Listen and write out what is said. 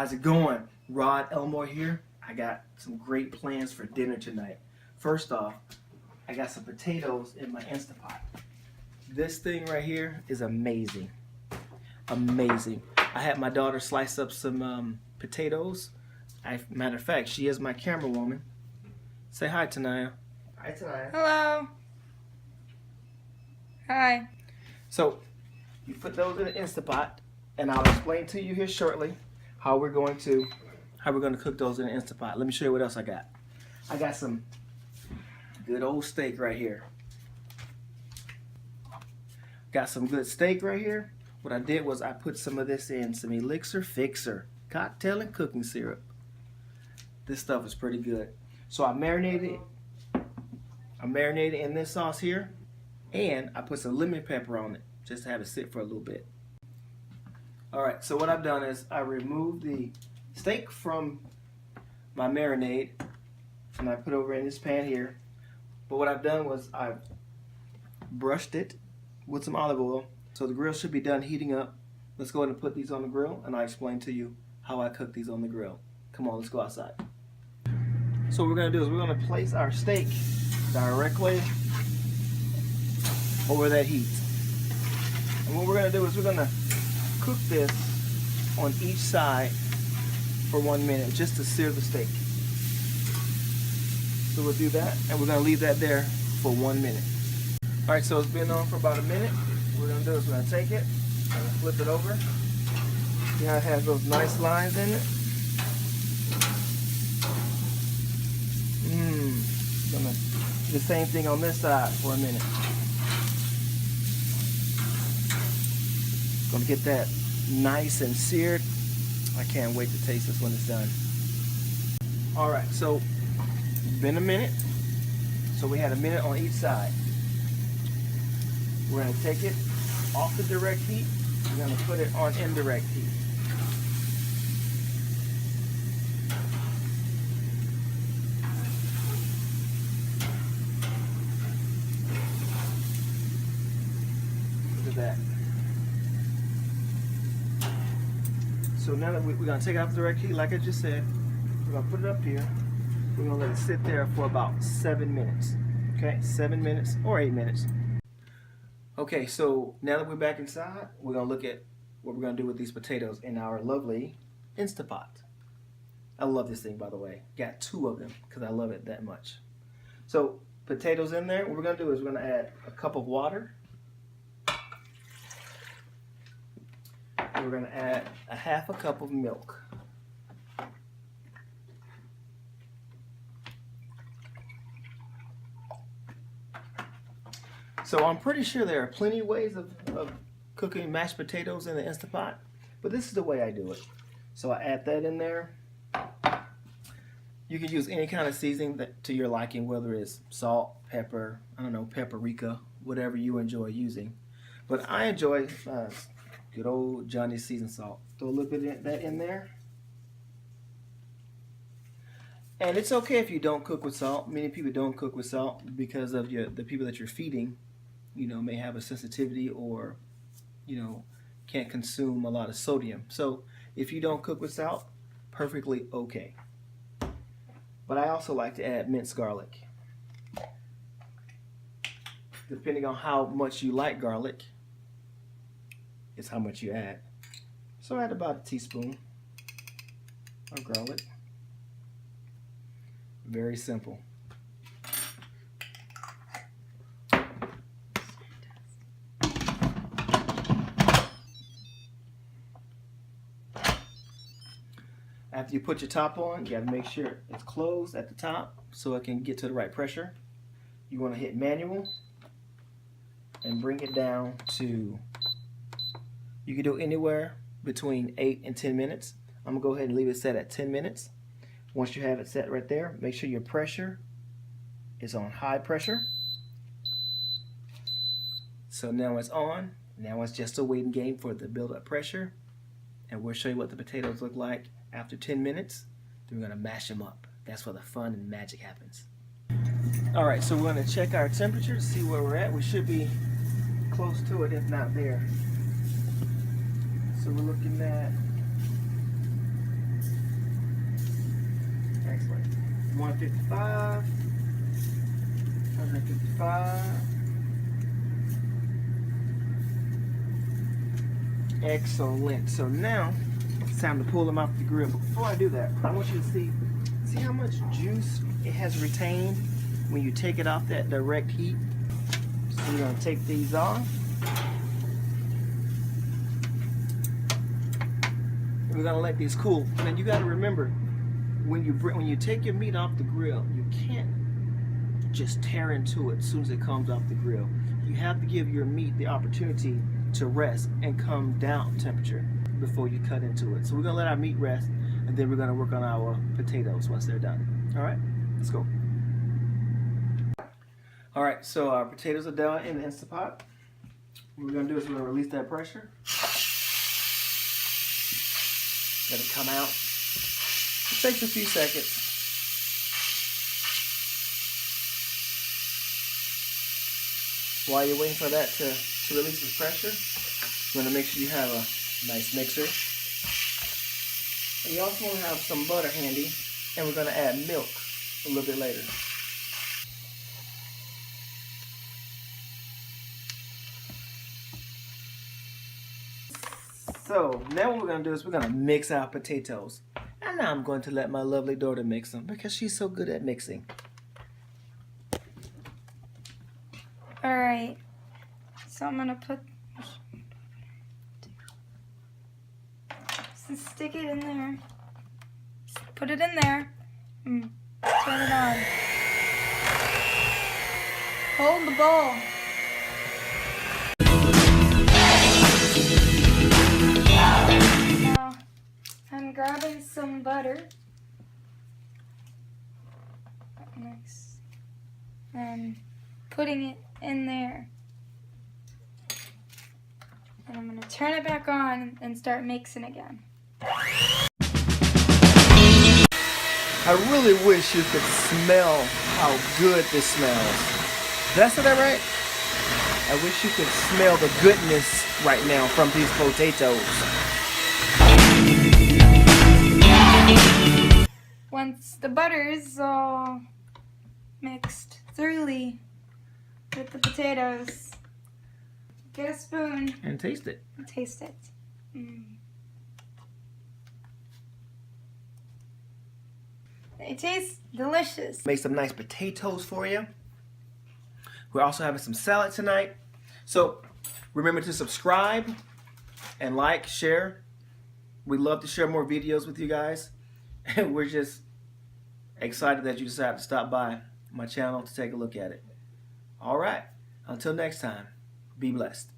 How's it going? Rod Elmore here. I got some great plans for dinner tonight. First off, I got some potatoes in my Instapot. This thing right here is amazing. Amazing. I had my daughter slice up some potatoes. Matter of fact, she is my camera woman. Say hi, Tanaya. Hi, Tanaya. Hello. Hi. So, you put those in the Instapot, and I'll explain to you here shortly how we're going to cook those in the Instapot. Let me show you what else I got. I got some good old steak right here. Got some good steak right here. What I did was I put some of this in some Elixir Fixer cocktail and cooking syrup. This stuff is pretty good. So I marinated in this sauce here, and I put some lemon pepper on it just to have it sit for a little bit. Alright, so what I've done is I removed the steak from my marinade and I put it over in this pan here. But what I've done was I've brushed it with some olive oil. So the grill should be done heating up. Let's go ahead and put these on the grill and I'll explain to you how I cook these on the grill. Come on, let's go outside. So what we're going to do is we're going to place our steak directly over that heat. And what we're going to do is we're going to cook this on each side for 1 minute just to sear the steak. So we'll do that and we're going to leave that there for 1 minute. Alright, so it's been on for about a minute. What we're going to do is we're going to take it and flip it over. See how it has those nice lines in it? Going to do the same thing on this side for a minute. Going to get that nice and seared. I can't wait to taste this when it's done. Alright, so it's been a minute. So we had a minute on each side. We're going to take it off the direct heat. We're going to put it on indirect heat. Look at that. So now that we're going to take it off the direct heat, like I just said, we're going to put it up here. We're going to let it sit there for about 7 minutes. Okay, 7 minutes or 8 minutes. Okay, so now that we're back inside, we're going to look at what we're going to do with these potatoes in our lovely Instapot. I love this thing, by the way. Got 2 of them because I love it that much. So, potatoes in there. What we're going to do is we're going to add a cup of water. We're going to add a half a cup of milk. So I'm pretty sure there are plenty of ways of cooking mashed potatoes in the Instapot, but this is the way I do it. So I add that in there. You can use any kind of seasoning to your liking, whether it's salt, pepper, I don't know, paprika, whatever you enjoy using. But I enjoy good old Johnny's seasoned salt. Throw a little bit of that in there. And it's okay if you don't cook with salt. Many people don't cook with salt because of the people that you're feeding, you know, may have a sensitivity or, you know, can't consume a lot of sodium. So if you don't cook with salt, perfectly okay. But I also like to add minced garlic. Depending on how much you like garlic, is how much you add. So add about a teaspoon of garlic. Very simple. After you put your top on, you got to make sure it's closed at the top so it can get to the right pressure. You want to hit manual and bring it down to, you can do anywhere between 8 and 10 minutes. I'm going to go ahead and leave it set at 10 minutes. Once you have it set right there, make sure your pressure is on high pressure. So now it's on. Now it's just a waiting game for it to build up pressure. And we'll show you what the potatoes look like after 10 minutes. Then we're going to mash them up. That's where the fun and magic happens. Alright, so we're going to check our temperature to see where we're at. We should be close to it, if not there. So we're looking at 155. 155. Excellent. So now it's time to pull them off the grill. But before I do that, I want you to see how much juice it has retained when you take it off that direct heat. So we're gonna take these off. And we're gonna let these cool. And you gotta remember, when you take your meat off the grill, you can't just tear into it as soon as it comes off the grill. You have to give your meat the opportunity to rest and come down temperature before you cut into it. So we're gonna let our meat rest, and then we're gonna work on our potatoes once they're done. All right, let's go. All right, so our potatoes are done in the Instant Pot. What we're gonna do is we're gonna release that pressure. Let it come out. It takes a few seconds. While you're waiting for that to release the pressure, you want to make sure you have a nice mixer. And you also want to have some butter handy, and we're going to add milk a little bit later. So now what we're going to do is we're going to mix our potatoes. And now I'm going to let my lovely daughter mix them because she's so good at mixing. Alright, so I'm gonna stick it in there, put it in there, and turn it on. Hold the bowl. Now, I'm grabbing some butter. Nice. And putting it in there. And I'm going to turn it back on and start mixing again. I really wish you could smell how good this smells. Did I say that right? I wish you could smell the goodness right now from these potatoes. Once the butter is all mixed thoroughly with the potatoes, get a spoon and taste it. Taste it. It tastes delicious. Make some nice potatoes for you. We're also having some salad tonight. So remember to subscribe and like, share. We'd love to share more videos with you guys. And we're just excited that you decided to stop by my channel to take a look at it. All right. Until next time, be blessed.